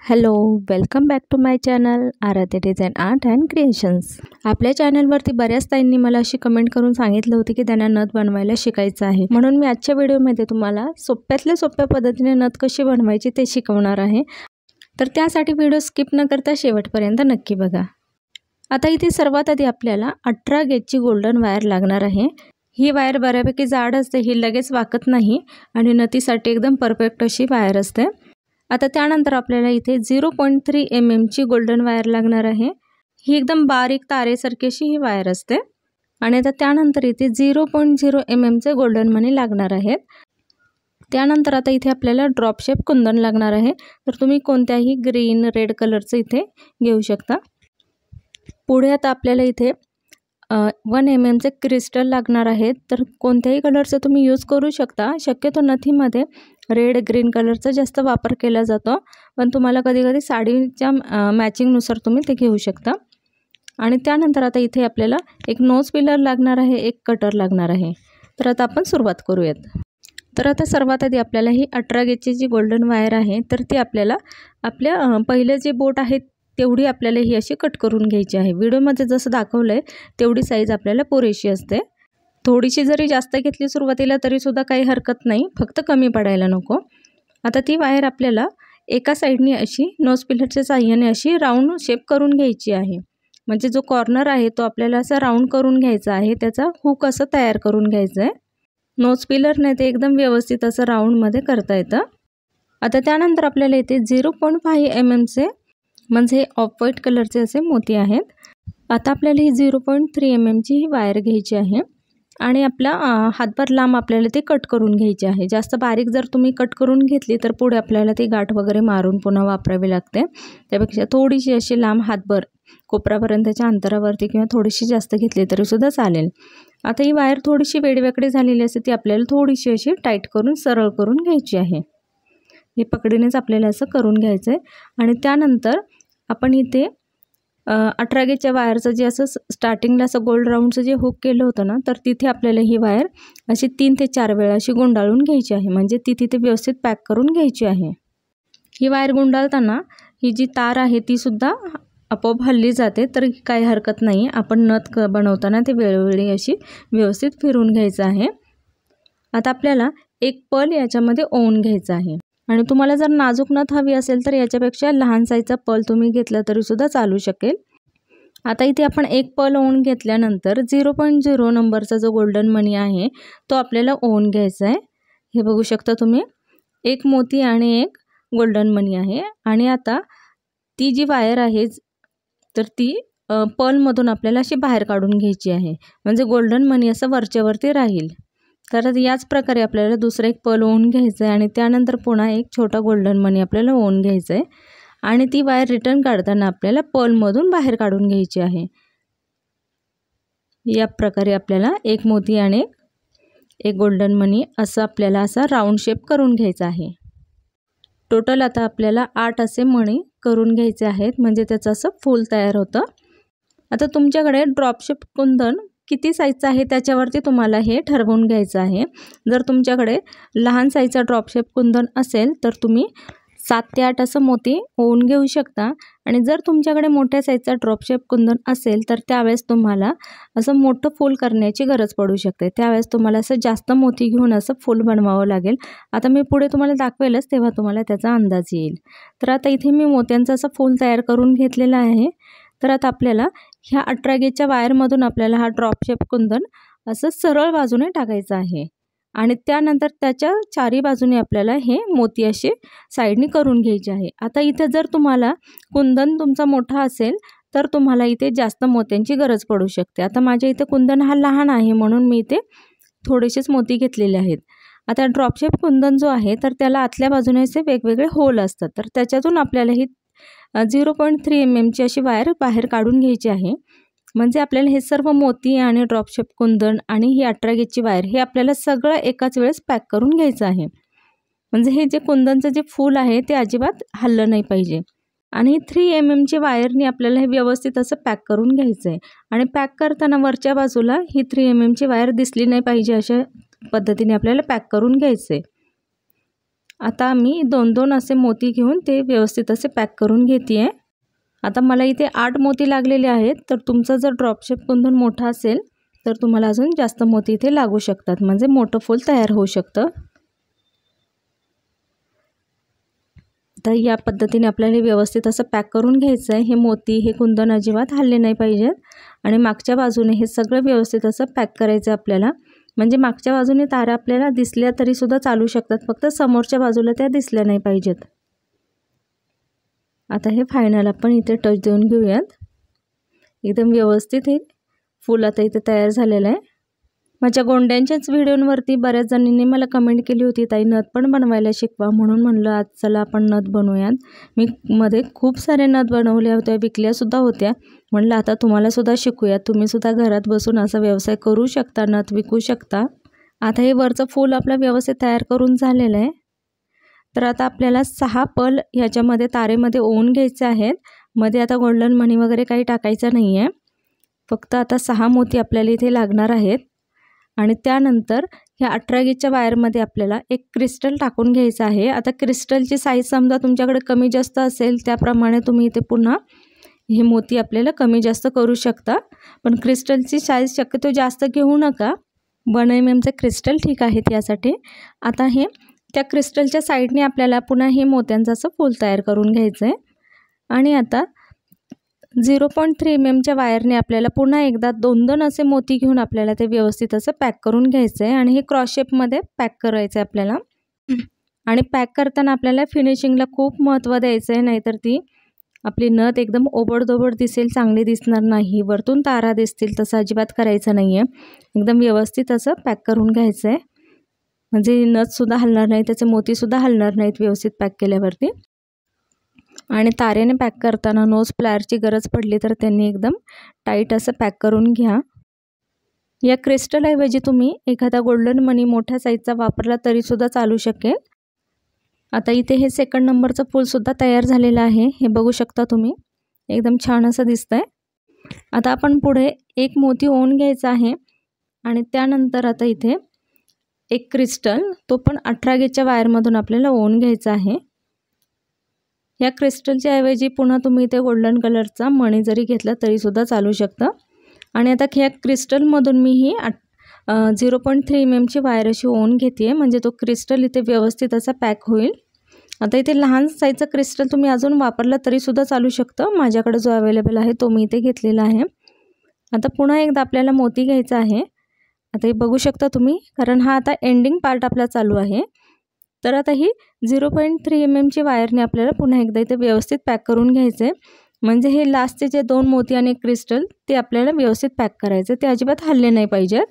Hello, welcome back to my channel Aaradhya design art and creations. आपल्या चॅनलवरती बऱ्याच ताईंनी मला अशी कमेंट करून सांगितलं होतं की त्यांना नथ बनवायला शिकायचं आहे, म्हणून मी आजच्या व्हिडिओमध्ये तुम्हाला सोप्यातल्या सोप्या पद्धतीने नथ कशी बनवायची ते शिकवणार आहे। तर त्यासाठी व्हिडिओ स्किप न करता शेवटपर्यंत नक्की बघा। आता इथे सर्वात आधी आपल्याला 18 गेजची गोल्डन वायर लागणार आहे। ही वायर बऱ्यापैकी जाड असते, ही लगेच वाकत नाही आणि नथीसाठी एकदम परफेक्ट अशी वायर असते। आता त्यानंतर आपल्याला इथे 0.3 mm ची गोल्डन वायर लागणार आहे। ही एकदम बारीक तारेसारखी अशी ही वायर असते। आणि आता त्यानंतर इथे 0.0 mm चे गोल्डन मणी लागणार आहेत। त्यानंतर आता इथे आपल्याला ड्रॉप शेप कुंदन लागणार आहे, तर तुम्ही कोणत्याही ग्रीन रेड कलरचे इथे घेऊ शकता। पुढे आता आपल्याला इथे 1 mm चे क्रिस्टल लागणार आहेत, तर कोणत्याही कलरचे तुम्ही यूज करू शकता। शक्यतो नथीमध्ये रेड ग्रीन कलरचा जास्त वापर केला जातो, पण तुम्हाला कधी कधी साडीच्या मॅचिंगनुसार तुम्ही ते घेऊ शकता। आणि त्यानंतर आता इथे आपल्याला एक नोज पिलर लागणार आहे, एक कटर लागणार आहे। तर आता आपण सुरुवात करूयात। तर आता सर्वात आधी आपल्याला ही 18 गेजची जी गोल्डन वायर आहे, तर ती आपल्याला आपल्या पहिले जे बोट आहे तेवढी आपल्याला ही अशी कट करून घ्यायची आहे। व्हिडिओमध्ये जसं दाखवलं आहे तेवढी साईज आपल्याला पुरेशी असते। थोडीशी जरी जास्त घेतली सुरुवातीला तरीसुद्धा काही हरकत नाही, फक्त कमी पडायला नको। आता ती वायर आपल्याला एका साईडने अशी नोज पिलरच्या साहाय्याने अशी राऊंड शेप करून घ्यायची आहे। म्हणजे जो कॉर्नर आहे तो आपल्याला असा राऊंड करून घ्यायचा आहे, त्याचा हुक असं तयार करून घ्यायचं आहे। नोज पिलरने ते एकदम व्यवस्थित असं राऊंडमध्ये करता येतं। आता त्यानंतर आपल्याला इथे 0.5 mm चे म्हणजे ऑफ व्हाईट कलरचे असे मोती आहेत। आता आपल्याला ही 0.3 mm ची ही वायर घ्यायची आहे आणि आपला हातभर लांब आपल्याला ती कट करून घ्यायची आहे। जास्त बारीक जर तुम्ही कट करून घेतली तर पुढे आपल्याला ती गाठ वगैरे मारून पुन्हा वापरावी लागते। त्यापेक्षा थोडीशी अशी लांब हातभर कोपरापर्यंतच्या अंतरावरती किंवा थोडीशी जास्त घेतली तरी सुद्धा चालेल। आता ही वायर थोडीशी वेडवेकडे झालेली असते, ती आपल्याला थोडीशी अशी टाईट करून सरळ करून घ्यायची आहे। हे पकडीनेच आपल्याला असं करून घ्यायचं आहे। आणि त्यानंतर आपण इथे 18 गेजच्या वायरचं जे असं स्टार्टिंगला असं गोल्ड राऊंडचं जे हुक केलं होतं ना, तर तिथे आपल्याला ही वायर अशी 3 ते 4 वेळा अशी गुंडाळून घ्यायची आहे, म्हणजे ती तिथे व्यवस्थित पॅक करून घ्यायची आहे। ही वायर गुंडाळताना ही जी तार आहे ती सुद्धा आपोआप हलली जाते, तर काही हरकत नाही। आपण नथ बनवताना ते वेळोवेळी अशी व्यवस्थित फिरून घ्यायचं आहे। आता आपल्याला एक पल याच्यामध्ये ओवून घ्यायचा आहे आणि तुम्हाला जर नाजूक नथ हवी असेल तर याच्यापेक्षा लहान साईजचा पल तुम्ही घेतला तरी सुद्धा चालू शकेल। आता इथे आपण एक पल ओवून घेतल्यानंतर 0.0 नंबरचा जो गोल्डन मणी आहे तो आपल्याला ओवून घ्यायचा आहे। हे बघू शकता तुम्ही, एक मोती आणि एक गोल्डन मणी आहे। आणि आता ती जी वायर आहे तर ती पलमधून आपल्याला अशी बाहेर काढून घ्यायची आहे, म्हणजे गोल्डन मणी असं वरच्यावरती राहील। तर याच प्रकारे आपल्याला दुसरा एक पल ओवून घ्यायचा आहे आणि त्यानंतर पुन्हा एक छोटा गोल्डन मणी आपल्याला ओवून घ्यायचा आहे आणि ती वायर रिटर्न काढताना आपल्याला पलमधून बाहेर काढून घ्यायची आहे। या प्रकारे आपल्याला एक मोती आणि एक गोल्डन मणी असं आपल्याला असा राऊंड शेप करून घ्यायचा आहे। टोटल आता आपल्याला 8 असे मणी करून घ्यायचे आहेत, म्हणजे त्याचं असं फूल तयार होतं। आता तुमच्याकडे ड्रॉप शेप कुंदन किती साईजचा आहे त्याच्यावरती तुम्हाला हे ठरवून घ्यायचं आहे। जर तुमच्याकडे लहान साईजचा ड्रॉप शेप कुंदन असेल तर तुम्ही 7 ते 8 असं मोती ओवून घेऊ शकता। आणि जर तुमच्याकडे मोठ्या साईजचा ड्रॉप शेप कुंदन असेल तर त्यावेळेस तुम्हाला असं मोठं फूल करण्याची गरज पडू शकते। त्यावेळेस तुम्हाला असं जास्त मोती घेऊन असं फूल बनवावं लागेल। आता मी पुढे तुम्हाला दाखवेलच, तेव्हा तुम्हाला त्याचा अंदाज येईल। तर आता इथे मी मोत्यांचं असं फूल तयार करून घेतलेलं आहे। तर आता आपल्याला ह्या 18 गेजच्या वायरमधून आपल्याला हा ड्रॉप शेप कुंदन असं सरळ बाजूने टाकायचं आहे आणि त्यानंतर त्याच्या चारी बाजूने आपल्याला हे मोती असे साईडने करून घ्यायचे आहे। आता इथे जर तुम्हाला कुंदन तुमचा मोठा असेल तर तुम्हाला इथे जास्त मोत्यांची गरज पडू शकते। आता माझ्या इथे कुंदन हा लहान आहे म्हणून मी इथे थोडेसेच मोती घेतलेले आहेत। आता ड्रॉप शेप कुंदन जो आहे तर त्याला आतल्या बाजूने असे वेगवेगळे होल असतात, तर त्याच्यातून आपल्याला ही 0.3 mm ची अशी वायर बाहेर काढून घ्यायची आहे। म्हणजे आपल्याला हे सर्व मोती आणि ड्रॉप शेप कुंदन आणि ही 18 गेजची वायर हे आपल्याला सगळं एकाच वेळेस पॅक करून घ्यायचं आहे। म्हणजे हे जे कुंदनचं जे फूल आहे ते अजिबात हललं नाही पाहिजे। आणि 3 mm ची वायरनी आपल्याला हे व्यवस्थित असं पॅक करून घ्यायचं आहे। आणि पॅक करताना वरच्या बाजूला ही 3 mm ची वायर दिसली नाही पाहिजे, अशा पद्धतीने आपल्याला पॅक करून घ्यायचं आहे। आता मी 2-2 असे मोती घेऊन ते व्यवस्थित असे पॅक करून घेते आहे। आता मला इथे 8 मोती लागलेले आहेत, तर तुमचा जर ड्रॉप शेप कुंदन मोठा असेल तर तुम्हाला अजून जास्त मोती इथे लागू शकतात, म्हणजे मोठं फूल तयार होऊ शकतं। तर या पद्धतीने आपल्याला व्यवस्थित असं पॅक करून घ्यायचं आहे। हे मोती हे कुंदन अजिबात हलले नाही पाहिजेत आणि मागच्या बाजूने हे सगळं व्यवस्थित असं पॅक करायचं आपल्याला, म्हणजे मागच्या बाजूने तारा आपल्याला दिसल्या तरी सुद्धा चालू शकतात, फक्त समोरच्या बाजूला त्या दिसल्या नाही पाहिजेत। आता हे फायनल आपण इथे टच देऊन घेऊयात। एकदम व्यवस्थित हे फूल आता इथे तयार झालेलं आहे। माझ्या गोंड्यांच्याच व्हिडिओवरती बऱ्याच जणींनी मला कमेंट केली होती, ताई नथ पण बनवायला शिकवा, म्हणून म्हणलं आज चला आपण नथ बनवूयात। मी मध्ये खूप सारे नथ बनवल्या होत्या, विकल्या सुद्धा होत्या, म्हणलं आता तुम्हाला सुद्धा शिकूया, तुम्ही सुद्धा घरात बसून असा व्यवसाय करू शकता, नथ विकू शकता। आता हे वरचं फूल आपलं व्यवस्थित तयार करून झालेलं आहे। तर आता आपल्याला 6 पल ह्याच्यामध्ये तारेमध्ये ओवून घ्यायचे आहेत। मध्ये आता गोल्डन मणी वगैरे काही टाकायचं नाही आहे, फक्त आता 6 मोती आपल्याला इथे लागणार आहेत। आणि त्यानंतर ह्या 18 गेजच्या वायरमध्ये आपल्याला एक क्रिस्टल टाकून घ्यायचं आहे। आता क्रिस्टलची साईज समजा तुमच्याकडे कमी जास्त असेल त्याप्रमाणे तुम्ही इथे पुन्हा हे मोती आपल्याला कमी जास्त करू शकता, पण क्रिस्टलची साईज शक्यतो जास्त घेऊ नका, 1 mm क्रिस्टल ठीक आहेत यासाठी। आता हे त्या क्रिस्टलच्या साईडने आपल्याला पुन्हा हे मोत्यांचं असं फूल तयार करून घ्यायचं आहे। आणि आता 0.3 mm वायरने आपल्याला पुन्हा एकदा 2-2 असे मोती घेऊन आपल्याला ते व्यवस्थित असं पॅक करून घ्यायचं आहे आणि हे क्रॉस शेपमध्ये पॅक करायचं आहे आपल्याला। आणि पॅक करताना आपल्याला फिनिशिंगला खूप महत्त्व द्यायचं आहे, नाहीतर ती आपली नथ एकदम ओबडधोबड दिसेल, चांगली दिसणार नाही, वरतून तारा दिसतील, तसं अजिबात करायचं नाही आहे। एकदम व्यवस्थित असं पॅक करून घ्यायचं आहे, म्हणजे नथसुद्धा हलणार नाही, त्याचे मोतीसुद्धा हलणार नाहीत व्यवस्थित पॅक केल्यावरती। आणि तारेने पॅक करताना नोज प्लायरची गरज पडली तर त्यांनी एकदम टाईट असं पॅक करून घ्या। या क्रिस्टलऐवजी तुम्ही एखादा गोल्डन मनी मोठ्या साईजचा वापरला तरीसुद्धा चालू शकेल। आता इथे हे 2nd नंबरचं फूलसुद्धा तयार झालेलं आहे, हे बघू शकता तुम्ही, एकदम छान असं दिसतंय। आता आपण पुढे एक मोती ओवून घ्यायचा आहे आणि त्यानंतर आता इथे एक क्रिस्टल, तो पण 18 गेजच्या वायरमधून आपल्याला ओवून घ्यायचा आहे। या क्रिस्टलच्या ऐवजी पुन्हा तुम्ही इथे गोल्डन कलरचा मणी जरी घेतला तरीसुद्धा चालू शकतं। आणि आता ह्या क्रिस्टलमधून मी ही 0.3 mm वायर अशी ओवून घेते आहे, म्हणजे तो क्रिस्टल इथे व्यवस्थित असा पॅक होईल। आता इथे लहान साईजचं क्रिस्टल तुम्ही अजून वापरलं तरीसुद्धा चालू शकतं, माझ्याकडे जो अवेलेबल आहे तो मी इथे घेतलेला आहे। आता पुन्हा एकदा आपल्याला मोती घ्यायचा आहे, आता हे बघू शकता तुम्ही, कारण हा आता एंडिंग पार्ट आपला चालू आहे। तर आता ही 0.3 mm वायरने आपल्याला पुन्हा एकदा इथे व्यवस्थित पॅक करून घ्यायचं आहे, म्हणजे हे लास्टचे जे 2 मोती आणि क्रिस्टल ते आपल्याला व्यवस्थित पॅक करायचे, ते अजिबात हलले नाही पाहिजेत।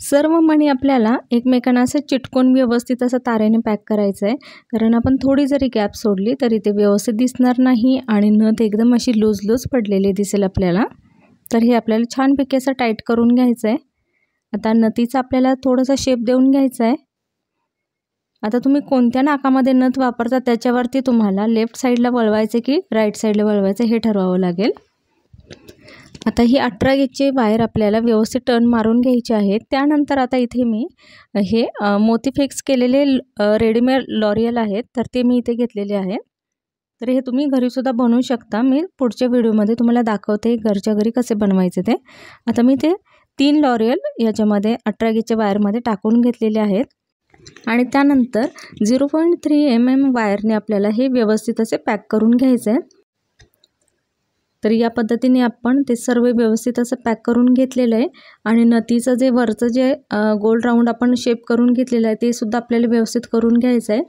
सर्व मणी आपल्याला एकमेकांना असं चिटकून व्यवस्थित असं तारेने पॅक करायचं आहे, कारण आपण थोडी जरी गॅप सोडली तरी ते व्यवस्थित दिसणार नाही आणि नथ एकदम अशी लूज पडलेली दिसेल आपल्याला। तर हे आपल्याला छानपैकी असं टाईट करून घ्यायचं आहे। आता नथीचा आपल्याला थोडासा शेप देऊन घ्यायचा आहे। आता तुम्ही कोणत्या नाकामध्ये नथ वापरता त्याच्यावरती तुम्हाला लेफ्ट साईडला वळवायचे की राईट साईडला वळवायचे हे ठरवावं लागेल। आता ही 18 गेजची वायर आपल्याला व्यवस्थित टर्न मारून घ्यायची आहे। त्यानंतर आता इथे मी हे मोती फिक्स केलेले रेडीमेड लॉरियल आहेत, तर ते मी इथे घेतलेले आहेत। तर हे तुम्ही घरीसुद्धा बनवू शकता, मी पुढच्या व्हिडिओमध्ये तुम्हाला दाखवते घरच्या घरी कसे बनवायचे ते। आता मी ते 3 लॉरियल याच्यामध्ये 18 गेजच्या वायरमध्ये टाकून घेतलेले आहेत आणि त्यानंतर 0.3 mm वायरने आपल्याला हे व्यवस्थित असे पॅक करून घ्यायचे आहे। तर या पद्धतीने आपण ते सर्व व्यवस्थित असं पॅक करून घेतलेलं आहे आणि नथीचं जे वरचं जे गोल राऊंड आपण शेप करून घेतलेलं आहे ते सुद्धा आपल्याला व्यवस्थित करून घ्यायचं आहे।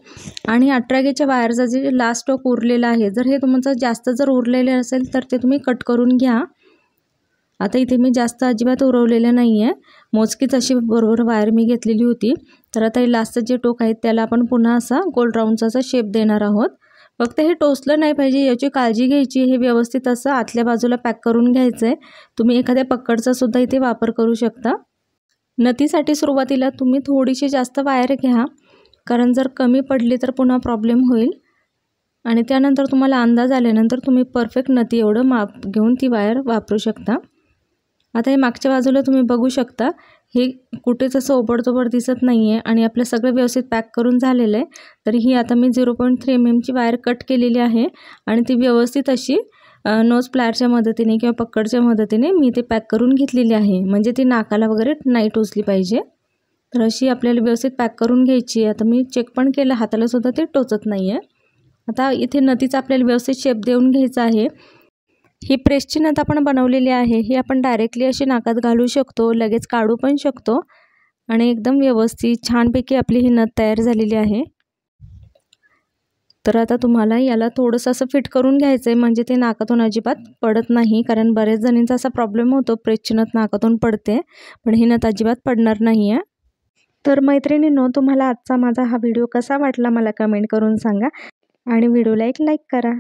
आणि 18 गेजच्या वायरचा जे लास्ट टोक उरलेला आहे, जर हे तुमचं जास्त जर उरलेले असेल तर ते तुम्ही कट करून घ्या। आता इथे मी जास्त अजिबात उरवलेलं नाही आहे, मोजकीच अशी बरोबर वायर मी घेतलेली होती। तर आता हे लास्टचं जे टोक आहे त्याला आपण पुन्हा असा गोल राऊंडचा असा शेप देणार आहोत, फक्त हे टोचलं नाही पाहिजे याची काळजी घ्यायची। हे व्यवस्थित असं आतल्या बाजूला पॅक करून घ्यायचं आहे। तुम्ही एखाद्या पकडचा सुद्धा इथे वापर करू शकता। नथीसाठी सुरुवातीला तुम्ही थोडीशी जास्त वायर घ्या, कारण जर कमी पडली तर पुन्हा प्रॉब्लेम होईल आणि त्यानंतर तुम्हाला अंदाज आल्यानंतर तुम्ही परफेक्ट नथी एवढं माप घेऊन ती वायर वापरू शकता। आता हे मागच्या बाजूला तुम्ही बघू शकता, हे कुठेच असं ओबडधोबड दिसत नाही आहे आणि आपलं सगळं व्यवस्थित पॅक करून झालेलं आहे. तर ही आता मी 0.3 mm ची वायर कट केलेली आहे आणि ती व्यवस्थित अशी नोज प्लायरच्या मदतीने किंवा पकडच्या मदतीने मी ते पॅक करून घेतलेली आहे, म्हणजे ती नाकाला वगैरे नाही टोचली पाहिजे. तर अशी आपल्याला व्यवस्थित पॅक करून घ्यायची आहे. आता मी चेक पण केलं, हाताला सुद्धा ते टोचत नाही आहे. आता इथे नथीचा आपल्याला व्यवस्थित शेप देऊन घ्यायचा आहे. ही प्रेसची नथ आपण बनवलेली आहे, ही आपण डायरेक्टली अशी नाकात घालू शकतो, लगेच काढू पण शकतो आणि एकदम व्यवस्थित छानपैकी आपली ही नथ तयार झालेली आहे. तर आता तुम्हाला याला थोडंसं असं फिट करून घ्यायचं आहे, म्हणजे ते नाकातून अजिबात पडत नाही. कारण बऱ्याच जणींचा असा प्रॉब्लेम होतो, प्रेसची नथ नाकातून पडते, पण ही नथ अजिबात पडणार नाही आहे. तर मैत्रिणींनो, तुम्हाला आजचा माझा हा व्हिडिओ कसा वाटला मला कमेंट करून सांगा आणि व्हिडिओला एक लाईक करा.